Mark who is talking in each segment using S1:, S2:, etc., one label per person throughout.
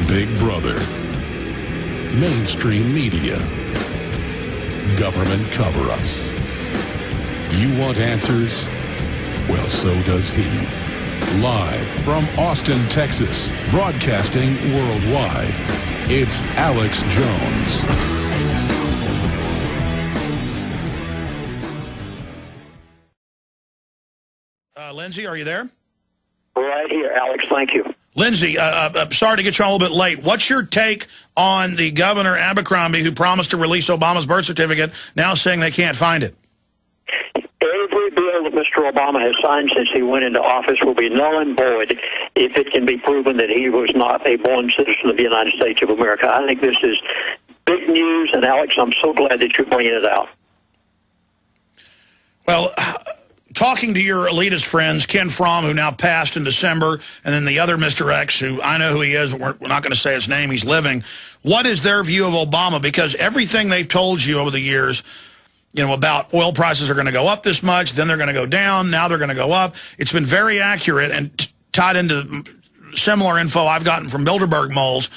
S1: Big Brother, mainstream media, government cover-ups. You want answers? Well, so does he. Live from Austin, Texas, broadcasting worldwide, it's Alex Jones.
S2: Lindsey, are you there?
S3: Right here, Alex. Thank you.
S2: Lindsey, sorry to get you on a little bit late. What's your take on the Governor Abercrombie who promised to release Obama's birth certificate, now saying they can't find it?
S3: Every bill that Mr. Obama has signed since he went into office will be null and void if it can be proven that he was not a born citizen of the United States of America. I think this is big news, and Alex, I'm so glad that you're bringing it out.
S2: Well, talking to your elitist friends, Ken Fromm, who now passed in December, and then the other Mr. X, who I know who he is, we're not going to say his name, he's living. What is their view of Obama? Because everything they've told you over the years, you know, about oil prices are going to go up this much, then they're going to go down, now they're going to go up. It's been very accurate and tied into similar info I've gotten from Bilderberg moles.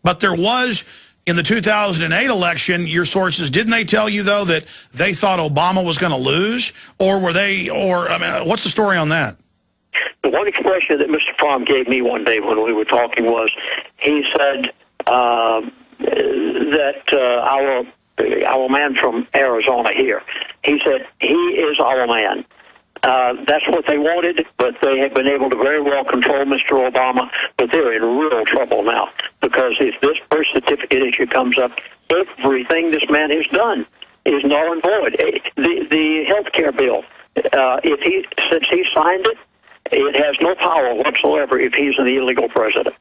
S2: But there was, in the 2008 election, your sources, didn't they tell you, though, that they thought Obama was going to lose? Or were they, I mean, what's the story on that?
S3: The one expression that Mr. Fromm gave me one day when we were talking was, he said that our man from Arizona here, he said, he is our man. That's what they wanted, but they have been able to very well control Mr. Obama, but they're in real trouble now, because if this birth certificate issue comes up, everything this man has done is null and void. The health care bill, since he signed it, it has no power whatsoever if he's an illegal president.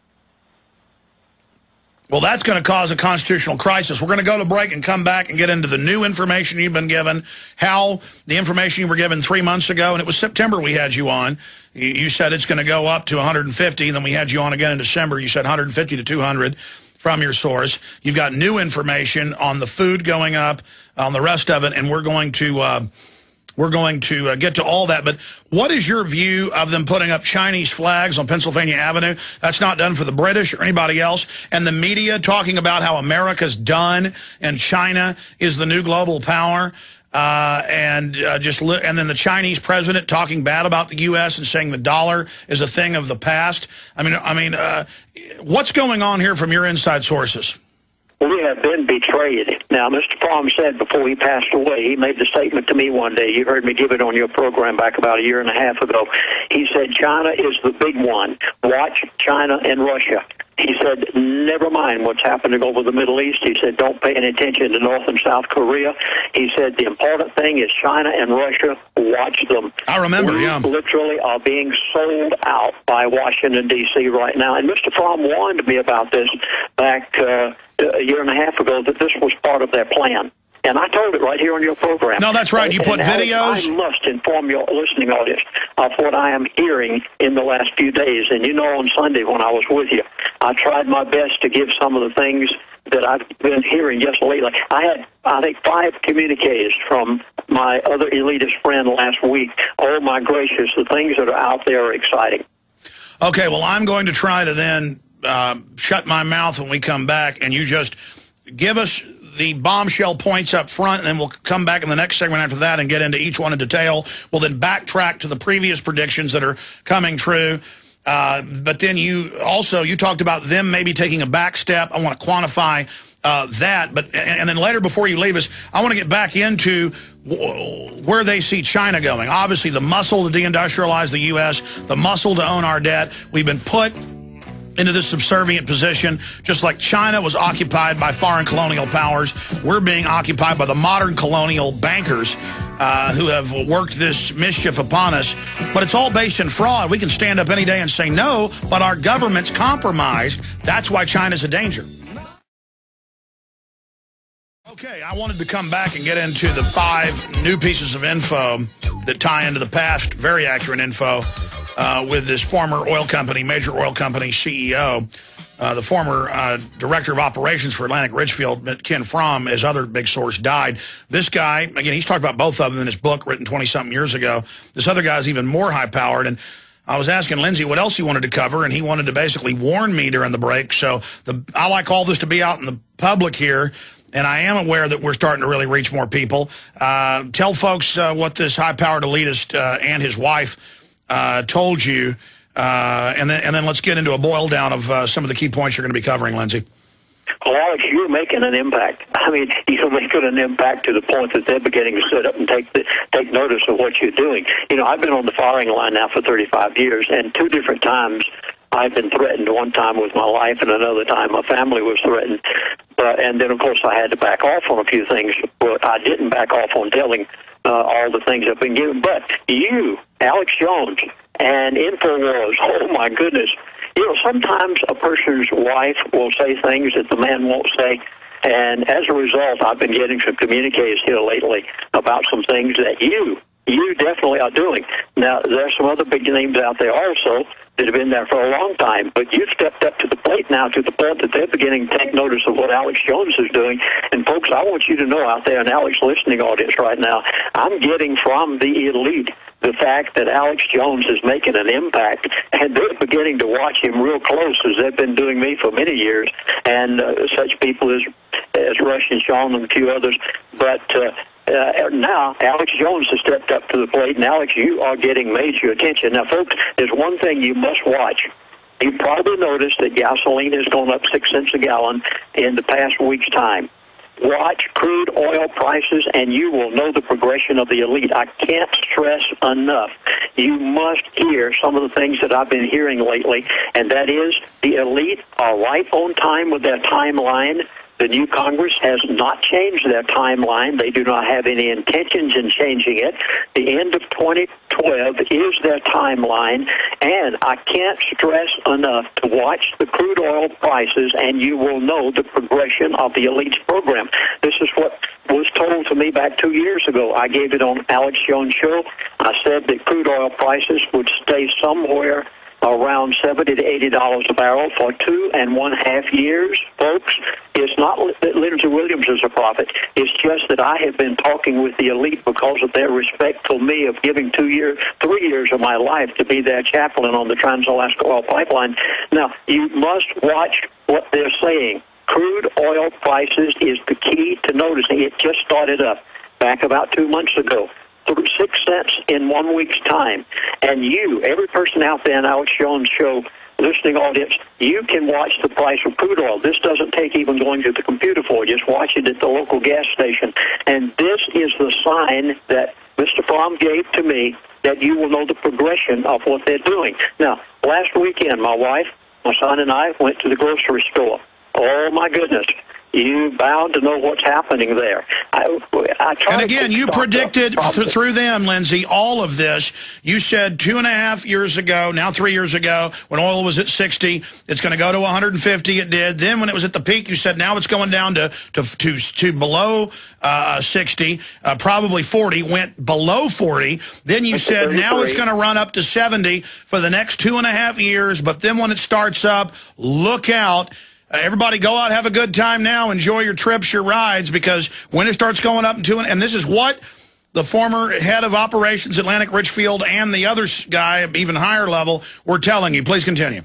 S2: Well, that's going to cause a constitutional crisis. We're going to go to break and come back and get into the new information you've been given, how the information you were given 3 months ago, and it was September we had you on. You said it's going to go up to 150, and then we had you on again in December. You said 150 to 200 from your source. You've got new information on the food going up, on the rest of it, and we're going to get to all that. But what is your view of them putting up Chinese flags on Pennsylvania Avenue? That's not done for the British or anybody else. And the media talking about how America's done and China is the new global power. And then the Chinese president talking bad about the U.S. and saying the dollar is a thing of the past. I mean, what's going on here from your inside sources?
S3: We have been betrayed. Now, Mr. Fromm said before he passed away, he made the statement to me one day, you heard me give it on your program back about a year and a half ago. He said, China is the big one. Watch China and Russia. He said, never mind what's happening over the Middle East. He said, don't pay any attention to North and South Korea. He said, the important thing is China and Russia. Watch them.
S2: I remember,
S3: we
S2: yeah.
S3: literally are being sold out by Washington, D.C. right now. And Mr. Fromm warned me about this back a year and a half ago, that this was part of their plan. And I told it right here on your program.
S2: No, that's right. You put videos.
S3: I must inform your listening audience of what I am hearing in the last few days. And you know, on Sunday when I was with you, I tried my best to give some of the things that I've been hearing just lately. I had, I think, 5 communiques from my other elitist friend last week. Oh, my gracious, the things that are out there are exciting.
S2: Okay, well, I'm going to try to then shut my mouth when we come back, and you just give us the bombshell points up front, and then we'll come back in the next segment after that and get into each one in detail. We'll then backtrack to the previous predictions that are coming true. But then you talked about them maybe taking a back step. I want to quantify that. And then later, before you leave us, I want to get back into where they see China going. Obviously, the muscle to deindustrialize the U.S., the muscle to own our debt. We've been put into this subservient position, just like China was occupied by foreign colonial powers. We're being occupied by the modern colonial bankers who have worked this mischief upon us. But it's all based in fraud. We can stand up any day and say no, but our government's compromised. That's why China's a danger. Okay, I wanted to come back and get into the 5 new pieces of info that tie into the past, very accurate info, with this former oil company, major oil company CEO, the former director of operations for Atlantic Richfield, Ken Fromm, his other big source, died. This guy, again, he's talked about both of them in his book written 20-something years ago. This other guy's even more high-powered. And I was asking Lindsey what else he wanted to cover, and he wanted to basically warn me during the break. So I like all this to be out in the public here, and I am aware that we're starting to really reach more people. Tell folks what this high-powered elitist and his wife told you, and then let's get into a boil-down of some of the key points you're going to be covering, Lindsey.
S3: Well, Alex, you're making an impact. I mean, you're making an impact to the point that they're beginning to sit up and take notice of what you're doing. You know, I've been on the firing line now for 35 years, and 2 different times I've been threatened. One time with my life, and another time my family was threatened. And then, of course, I had to back off on a few things. But I didn't back off on telling all the things I've been given. But you, Alex Jones, and InfoWars, oh, my goodness. You know, sometimes a person's wife will say things that the man won't say, and as a result, I've been getting some communiques here lately about some things that you definitely are doing. Now, there's some other big names out there also that have been there for a long time, but you've stepped up to the plate now to the point that they're beginning to take notice of what Alex Jones is doing. And, folks, I want you to know out there, an Alex listening audience right now, I'm getting from the elite the fact that Alex Jones is making an impact, and they're beginning to watch him real close, as they've been doing me for many years, and such people as Rush and Sean and a few others. But now Alex Jones has stepped up to the plate, and Alex, you are getting major attention. Now, folks, there's one thing you must watch. You probably noticed that gasoline has gone up 6 cents a gallon in the past week's time. Watch crude oil prices, and you will know the progression of the elite. I can't stress enough. You must hear some of the things that I've been hearing lately, and that is the elite are right on time with their timeline. The new Congress has not changed their timeline. They do not have any intentions in changing it. The end of 2012 is their timeline, and I can't stress enough to watch the crude oil prices, and you will know the progression of the elite's program. This is what was told to me back 2 years ago. I gave it on Alex Jones' show. I said that crude oil prices would stay somewhere around $70 to $80 a barrel for 2.5 years, folks. It's not that Lindsey Williams is a prophet. It's just that I have been talking with the elite because of their respect for me of giving 3 years of my life to be their chaplain on the Trans-Alaska Oil Pipeline. Now, you must watch what they're saying. Crude oil prices is the key to noticing. It just started up back about 2 months ago. 6 cents in 1 week's time. And you, every person out there in Alex Jones' show, listening audience, you can watch the price of crude oil. This doesn't take even going to the computer for. Just watch it at the local gas station. And this is the sign that Mr. Fromm gave to me that you will know the progression of what they're doing. Now, last weekend, my wife, my son, and I went to the grocery store. Oh, my goodness. You bound to know what's happening there.
S2: And again, you predicted through them, Lindsey, all of this. You said 2.5 years ago, now 3 years ago, when oil was at 60, it's going to go to 150. It did. Then when it was at the peak, you said now it's going down to below 60, probably 40. Went below 40. Then you said now it's going to run up to 70 for the next 2.5 years. But then when it starts up, look out. Everybody go out, have a good time now, enjoy your trips, your rides, because when it starts going up and this is what the former head of operations, Atlantic Richfield, and the other guy, even higher level, were telling you. Please continue.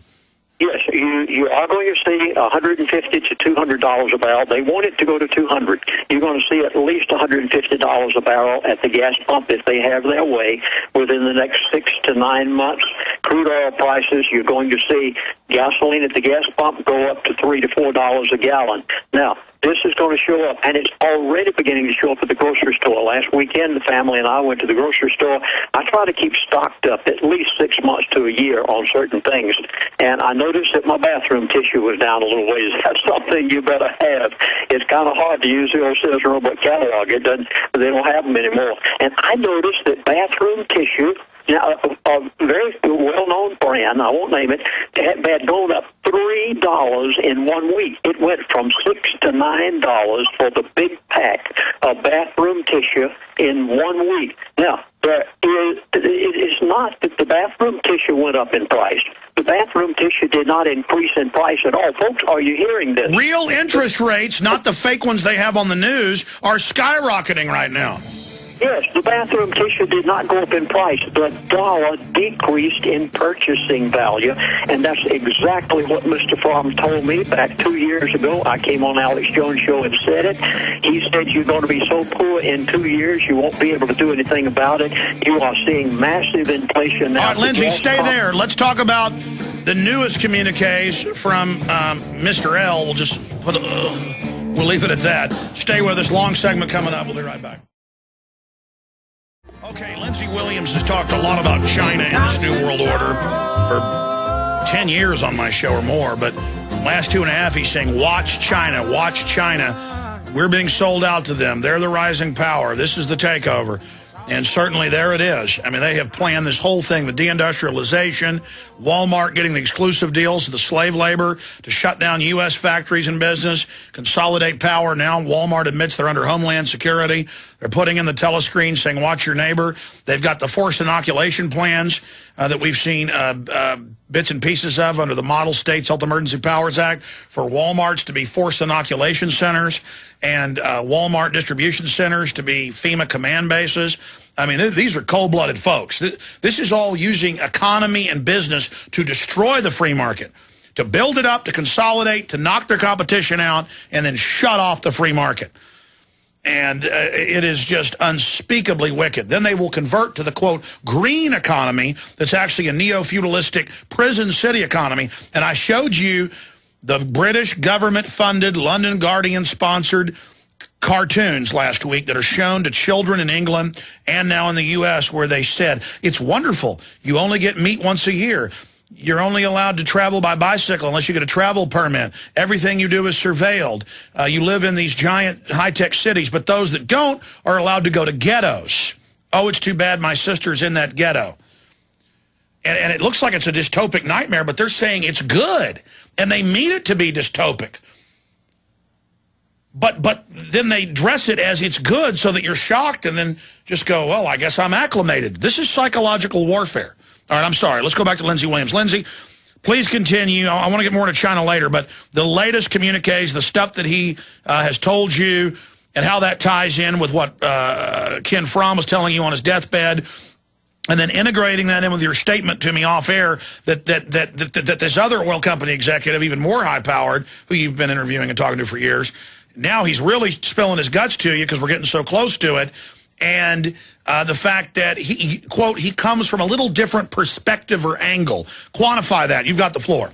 S3: Yes, you are going to see $150 to $200 a barrel. They want it to go to $200. You're going to see at least $150 a barrel at the gas pump if they have their way within the next 6 to 9 months. Crude oil prices, you're going to see gasoline at the gas pump go up to $3 to $4 a gallon. Now, this is going to show up, and it's already beginning to show up at the grocery store. Last weekend, the family and I went to the grocery store. I try to keep stocked up at least 6 months to a year on certain things, and I noticed that my bathroom tissue was down a little ways. That's something you better have. It's kind of hard to use the old Sears Roebuck catalog. They don't have them anymore. And I noticed that bathroom tissue, now, a very well-known brand, I won't name it, had gone up $3 in 1 week. It went from $6 to $9 for the big pack of bathroom tissue in 1 week. Now, it's not that the bathroom tissue went up in price. The bathroom tissue did not increase in price at all. Folks, are you hearing this?
S2: Real interest rates, not the fake ones they have on the news, are skyrocketing right now.
S3: Yes, the bathroom tissue did not go up in price. The dollar decreased in purchasing value, and that's exactly what Mr. Fromm told me back 2 years ago. I came on Alex Jones' show and said it. He said you're going to be so poor in 2 years you won't be able to do anything about it. You are seeing massive inflation now.
S2: All right, Lindsey, stay there. Let's talk about the newest communiques from Mr. L. We'll just we'll leave it at that. Stay with us. Long segment coming up. We'll be right back. Okay, Lindsey Williams has talked a lot about China and this New World Order for 10 years on my show or more, but last 2.5 he's saying, watch China, watch China. We're being sold out to them. They're the rising power. This is the takeover. And certainly there it is. I mean, they have planned this whole thing, the deindustrialization, Walmart getting the exclusive deals to the slave labor, to shut down U.S. factories and business, consolidate power. Now Walmart admits they're under Homeland Security. They're putting in the telescreen saying, watch your neighbor. They've got the forced inoculation plans that we've seen bits and pieces of under the Model States Health Emergency Powers Act for Walmarts to be forced inoculation centers and Walmart distribution centers to be FEMA command bases. I mean, these are cold-blooded folks. This is all using economy and business to destroy the free market, to build it up, to consolidate, to knock their competition out, and then shut off the free market. And it is just unspeakably wicked. Then they will convert to the, quote, green economy that's actually a neo-feudalistic prison city economy. And I showed you the British government-funded, London Guardian-sponsored cartoons last week that are shown to children in England and now in the U.S. where they said, it's wonderful. You only get meat once a year. You're only allowed to travel by bicycle unless you get a travel permit. Everything you do is surveilled. You live in these giant high-tech cities, but those that don't are allowed to go to ghettos. Oh, it's too bad my sister's in that ghetto. And it looks like it's a dystopic nightmare, but they're saying it's good. And they mean it to be dystopic. But then they dress it as it's good so that you're shocked and then just go, well, I guess I'm acclimated. This is psychological warfare. All right, I'm sorry. Let's go back to Lindsey Williams. Lindsey, please continue. I want to get more to China later, but the latest communiques, the stuff that he has told you, and how that ties in with what Ken Fromm was telling you on his deathbed, and then integrating that in with your statement to me off air that this other oil company executive, even more high-powered, who you've been interviewing and talking to for years, now he's really spilling his guts to you because we're getting so close to it. And the fact that he, quote, he comes from a little different perspective or angle. Quantify that. You've got the floor.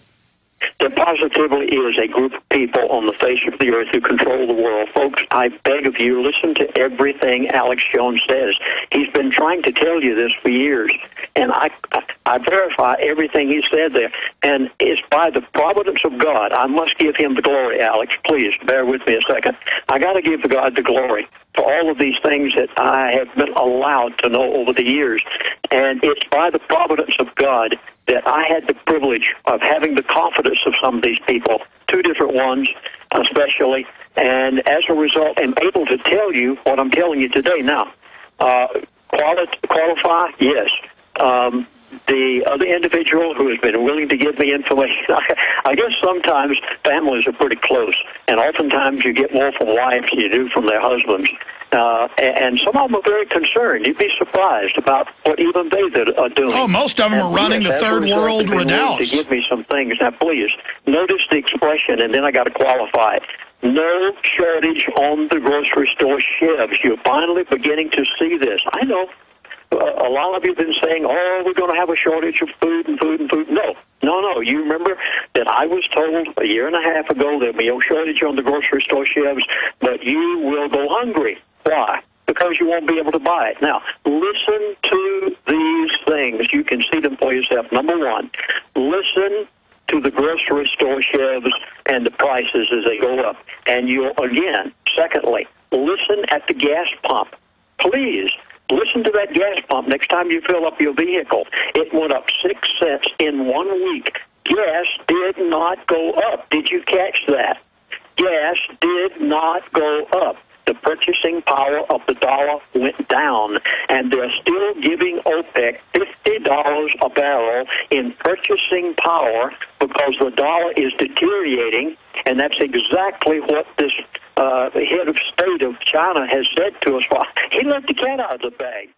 S3: There positively is a group of people on the face of the earth who control the world. Folks, I beg of you, listen to everything Alex Jones says. He's been trying to tell you this for years, and I verify everything he said there. And it's by the providence of God. I must give him the glory, Alex. Please, bear with me a second. I got to give God the glory for all of these things that I have been allowed to know over the years. And it's by the providence of God that I had the privilege of having the confidence of some of these people, two different ones especially, and as a result, I'm able to tell you what I'm telling you today. Now, qualify, yes. The other individual who has been willing to give me information, I guess sometimes families are pretty close, and oftentimes you get more from wives than you do from their husbands. And some of them are very concerned. You'd be surprised about what even they are doing.
S2: Oh, most of them are running to third world redoubts.
S3: To give me some things. Now, please, notice the expression, and then I got to qualify it. No shortage on the grocery store shelves. You're finally beginning to see this. I know. A lot of you have been saying, oh, we're going to have a shortage of food and food and food. No. You remember that I was told a year and a half ago there'll be no shortage on the grocery store shelves, but you will go hungry. Why? Because you won't be able to buy it. Now, listen to these things. You can see them for yourself. Number one, listen to the grocery store shelves and the prices as they go up. And secondly, listen at the gas pump. Please. Listen to that gas pump next time you fill up your vehicle. It went up 6 cents in 1 week. Gas did not go up. Did you catch that? Gas did not go up. The purchasing power of the dollar went down, and they're still giving OPEC $50 a barrel in purchasing power because the dollar is deteriorating, and that's exactly what this the head of state of China has said to us, well, he let the cat out of the bag.